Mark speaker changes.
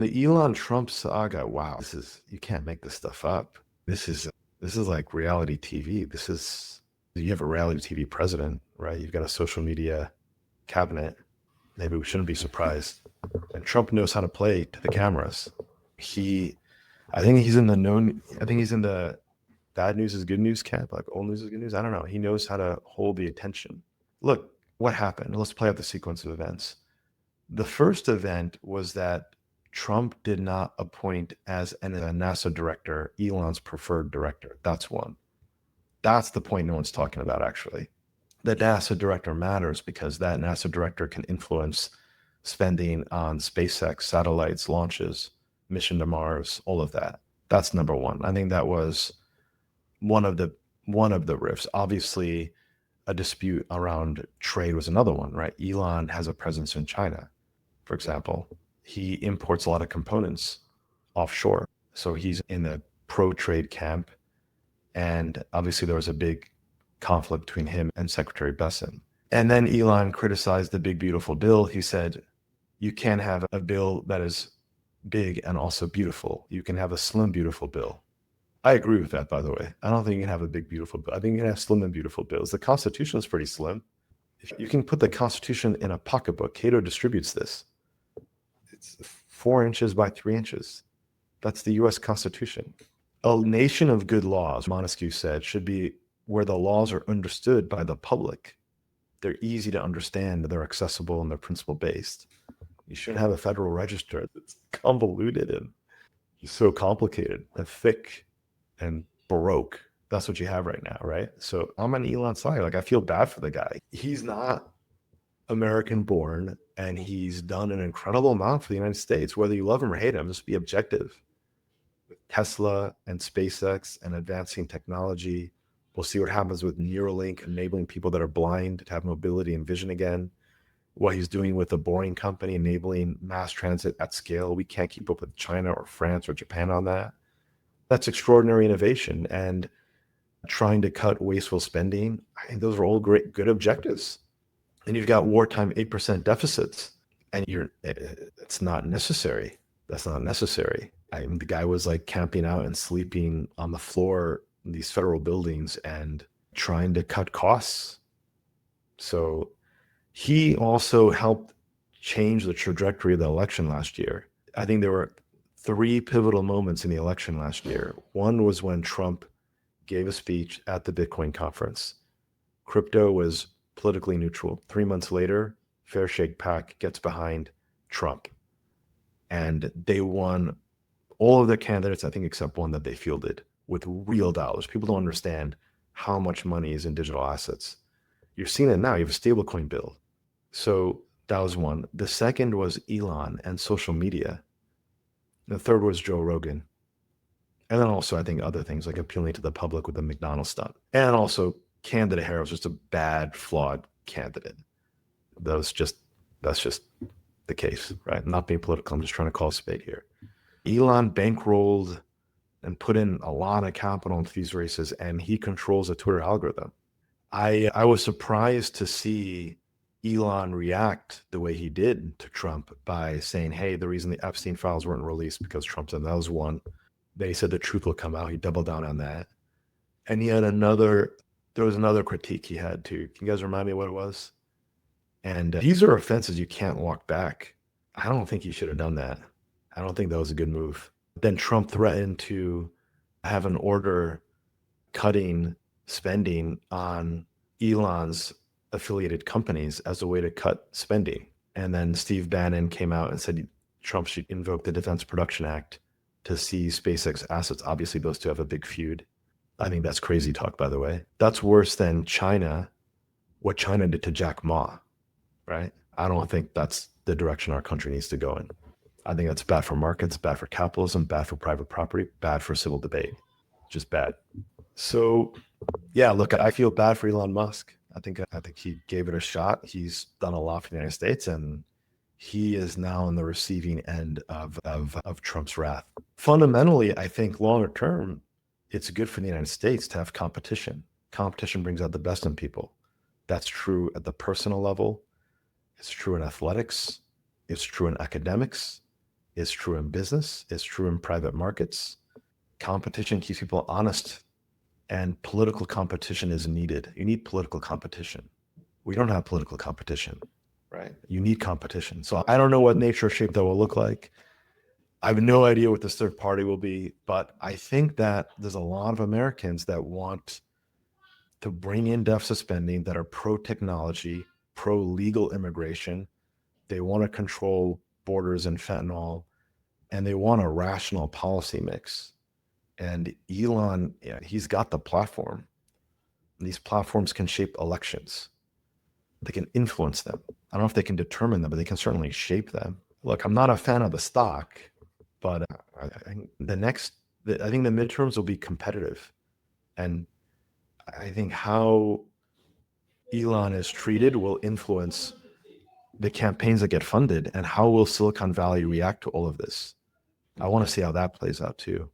Speaker 1: The Elon Trump saga, wow, you can't make this stuff up. This is like reality TV. You have a reality TV president, right? You've got a social media cabinet. Maybe we shouldn't be surprised. And Trump knows how to play to the cameras. He, I think he's in the known, I think he's in the bad news is good news camp, like old news is good news. I don't know. He knows how to hold the attention. Look, what happened? Let's play out the sequence of events. The first event was that Trump did not appoint as a NASA director Elon's preferred director. That's one. That's the point no one's talking about, actually. The NASA director matters because that NASA director can influence spending on SpaceX, satellites, launches, mission to Mars, all of that. That's number one. I think that was one of the rifts. Obviously, a dispute around trade was another one, right? Elon has a presence in China, for example. He imports a lot of components offshore. So he's in the pro-trade camp. And obviously there was a big conflict between him and Secretary Besson. And then Elon criticized the big, beautiful bill. He said, you can't have a bill that is big and also beautiful. You can have a slim, beautiful bill. I agree with that, by the way. I don't think you can have a big, beautiful bill. I think you can have slim and beautiful bills. The Constitution is pretty slim. If you can put the Constitution in a pocketbook, Cato distributes this. It's 4 inches by 3 inches. That's the US Constitution. A nation of good laws, Montesquieu said, should be where the laws are understood by the public. They're easy to understand, they're accessible, and they're principle-based. You shouldn't have a federal register that's convoluted and so complicated and thick and baroque. That's what you have right now, right? So I'm on Elon's side. Like, I feel bad for the guy. He's not American born, and he's done an incredible amount for the United States. Whether you love him or hate him, just be objective. With Tesla and SpaceX and advancing technology, we'll see what happens with Neuralink, enabling people that are blind to have mobility and vision again. What he's doing with the Boring Company, enabling mass transit at scale. We can't keep up with China or France or Japan on that. That's extraordinary innovation. And trying to cut wasteful spending, I think those are all great, good objectives. And you've got wartime 8% deficits, and it's not necessary. That's not necessary. The guy was like camping out and sleeping on the floor in these federal buildings and trying to cut costs. So he also helped change the trajectory of the election last year. I think there were 3 pivotal moments in the election last year. One was when Trump gave a speech at the Bitcoin conference. Crypto was politically neutral. 3 months later, Fair Shake PAC gets behind Trump. And they won all of their candidates, I think, except one that they fielded, with real dollars. People don't understand how much money is in digital assets. You're seeing it now. You have a stablecoin bill. So that was one. The second was Elon and social media. The third was Joe Rogan. And then also, I think, other things like appealing to the public with the McDonald's stunt. And also, candidate Harris was just a bad, flawed candidate. That's just the case, right? I'm not being political. I'm just trying to call a spade here. Elon bankrolled and put in a lot of capital into these races, and he controls the Twitter algorithm. I was surprised to see Elon react the way he did to Trump by saying, hey, the reason the Epstein files weren't released because Trump said that was one. They said the truth will come out. He doubled down on that. And there was another critique he had too. Can you guys remind me what it was? And these are offenses you can't walk back. I don't think he should have done that. I don't think that was a good move. Then Trump threatened to have an order cutting spending on Elon's affiliated companies as a way to cut spending. And then Steve Bannon came out and said Trump should invoke the Defense Production Act to seize SpaceX assets. Obviously, those two have a big feud. I think that's crazy talk, by the way. That's worse than what China did to Jack Ma, right? I don't think that's the direction our country needs to go in. I think that's bad for markets, bad for capitalism, bad for private property, bad for civil debate. Just bad. So, yeah, look, I feel bad for Elon Musk. I think he gave it a shot. He's done a lot for the United States, and he is now on the receiving end of Trump's wrath. Fundamentally, I think longer term, it's good for the United States to have competition. Competition brings out the best in people. That's true at the personal level. It's true in athletics. It's true in academics. It's true in business. It's true in private markets. Competition keeps people honest, and political competition is needed. You need political competition. We don't have political competition, right? You need competition. So I don't know what nature or shape that will look like. I have no idea what this third party will be, but I think that there's a lot of Americans that want to bring in deficit spending that are pro technology, pro legal immigration. They want to control borders and fentanyl, and they want a rational policy mix. And Elon, yeah, he's got the platform. These platforms can shape elections. They can influence them. I don't know if they can determine them, but they can certainly shape them. Look, I'm not a fan of the stock, but I think I think the midterms will be competitive, and I think how Elon is treated will influence the campaigns that get funded, and how will Silicon Valley react to all of this. I want to see how that plays out too.